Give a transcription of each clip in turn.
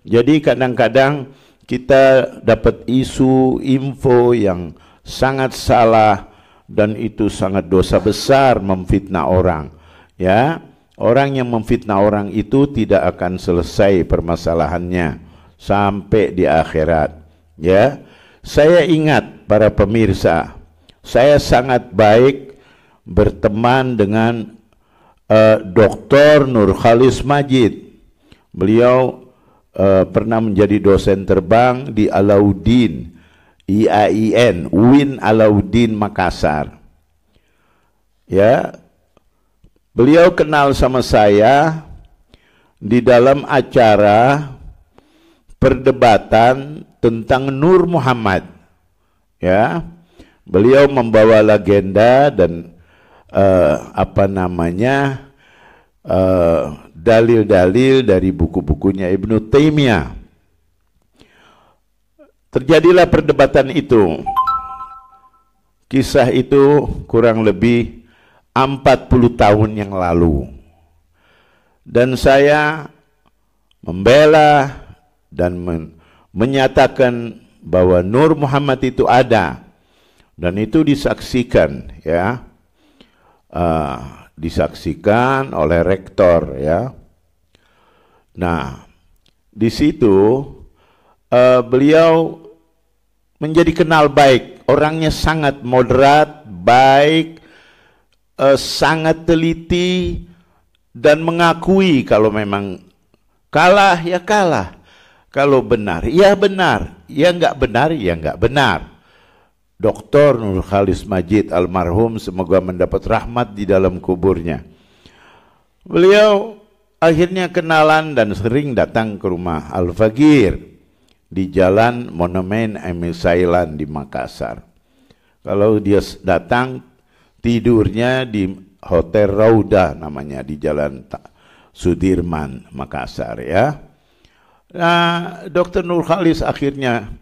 Jadi kadang-kadang kita dapat isu, info yang sangat salah dan itu sangat dosa besar memfitnah orang. Ya, orang yang memfitnah orang itu tidak akan selesai permasalahannya sampai di akhirat. Ya, saya ingat para pemirsa, saya sangat baik berteman dengan Dr. Nurkhalis Majid. Beliau pernah menjadi dosen terbang di Alauddin IAIN, UIN Alauddin Makassar. Ya, beliau kenal sama saya di dalam acara perdebatan tentang Nur Muhammad. Ya, beliau membawa legenda dan dalil-dalil dari buku-bukunya Ibnu Taimiyah. Terjadilah perdebatan itu. Kisah itu kurang lebih 40 tahun yang lalu. Dan saya membela dan menyatakan bahwa Nur Muhammad itu ada. Dan itu disaksikan, ya. Disaksikan oleh rektor, ya. Nah, di situ beliau menjadi kenal baik, orangnya sangat moderat, baik, sangat teliti dan mengakui kalau memang kalah ya kalah, kalau benar ya benar, ya enggak benar ya enggak benar. Dr. Nurkhalis Majid almarhum, semoga mendapat rahmat di dalam kuburnya. Beliau akhirnya kenalan dan sering datang ke rumah Al-Fagir di Jalan Monumen Emil Sailan di Makassar. Kalau dia datang, tidurnya di Hotel Rauda namanya, di Jalan Sudirman Makassar, ya. Nah, Dr. Nurkhalis akhirnya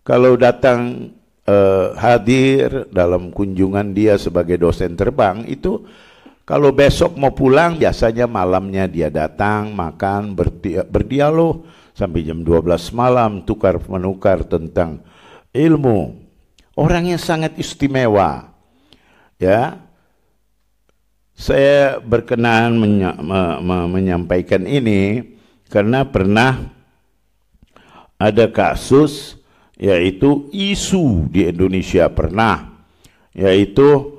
kalau datang hadir dalam kunjungan dia sebagai dosen terbang itu, kalau besok mau pulang biasanya malamnya dia datang, makan, berdialog sampai jam 12 malam, tukar menukar tentang ilmu. Orangnya sangat istimewa. Ya, saya berkenan menyampaikan ini karena pernah ada kasus, yaitu isu di Indonesia pernah, yaitu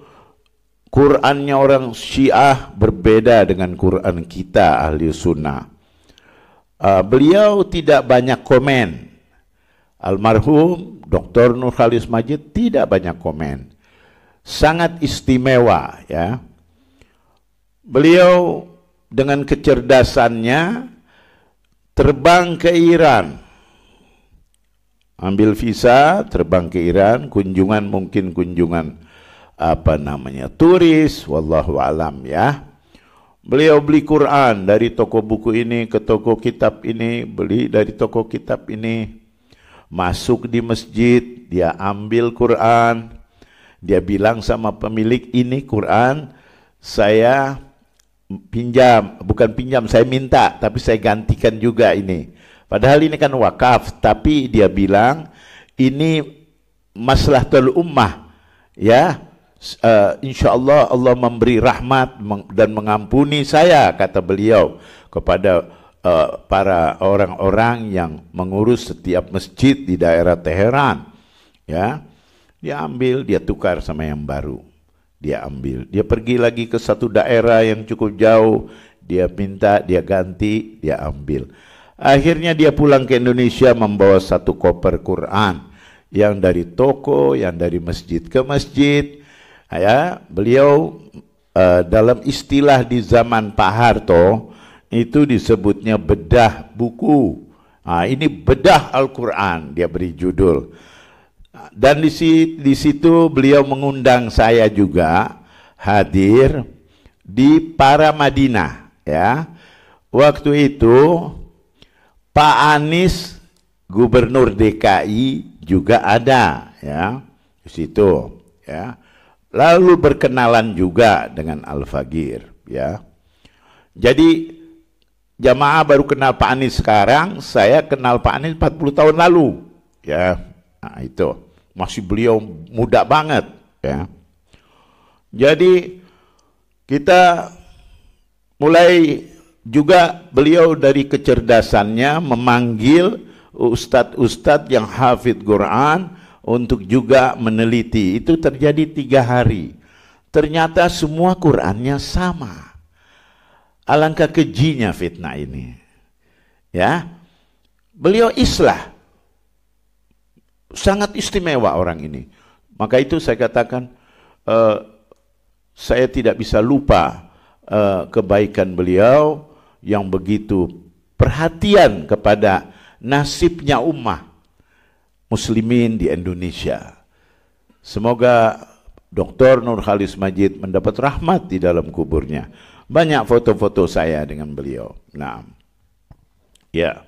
Qurannya orang Syiah berbeda dengan Quran kita ahli sunnah. Beliau tidak banyak komen. Almarhum Dr. Nurkhalis Majid tidak banyak komen. Sangat istimewa, ya. Beliau dengan kecerdasannya terbang ke Iran. Ambil visa, terbang ke Iran, kunjungan mungkin kunjungan turis, wallahu alam, ya. Beliau beli Quran dari toko buku ini ke toko kitab ini, beli dari toko kitab ini, masuk di masjid, dia ambil Quran, dia bilang sama pemilik, ini Quran saya pinjam, bukan pinjam, saya minta, tapi saya gantikan juga ini. Padahal ini kan wakaf, tapi dia bilang ini maslahatul ummah, ya. Insyaallah Allah memberi rahmat dan mengampuni saya, kata beliau kepada para orang-orang yang mengurus setiap masjid di daerah Teheran, ya. Dia ambil, dia tukar sama yang baru, dia ambil, dia pergi lagi ke satu daerah yang cukup jauh, dia minta, dia ganti, dia ambil. Akhirnya dia pulang ke Indonesia membawa satu koper Quran, yang dari toko, yang dari masjid ke masjid. Ya, beliau dalam istilah di zaman Pak Harto itu disebutnya bedah buku. Nah, ini bedah Al-Quran, dia beri judul. Dan di situ beliau mengundang saya juga hadir di Para Madinah, ya. Waktu itu Pak Anies Gubernur DKI juga ada, ya, di situ, ya. Lalu berkenalan juga dengan Al-Fagir, ya. Jadi jamaah baru kenal Pak Anies sekarang, saya kenal Pak Anies 40 tahun lalu. Ya, nah, itu masih beliau muda banget. Ya, jadi kita mulai juga beliau dari kecerdasannya memanggil ustadz-ustadz yang hafidh Quran untuk juga meneliti. Itu terjadi 3 hari. Ternyata semua Qurannya sama. Alangkah kejinya fitnah ini. Ya, beliau islah. Sangat istimewa orang ini. Maka itu saya katakan, saya tidak bisa lupa kebaikan beliau yang begitu perhatian kepada nasibnya ummah muslimin di Indonesia. Semoga Dr. Nurchalish Madjid mendapat rahmat di dalam kuburnya. Banyak foto-foto saya dengan beliau. Nah, ya.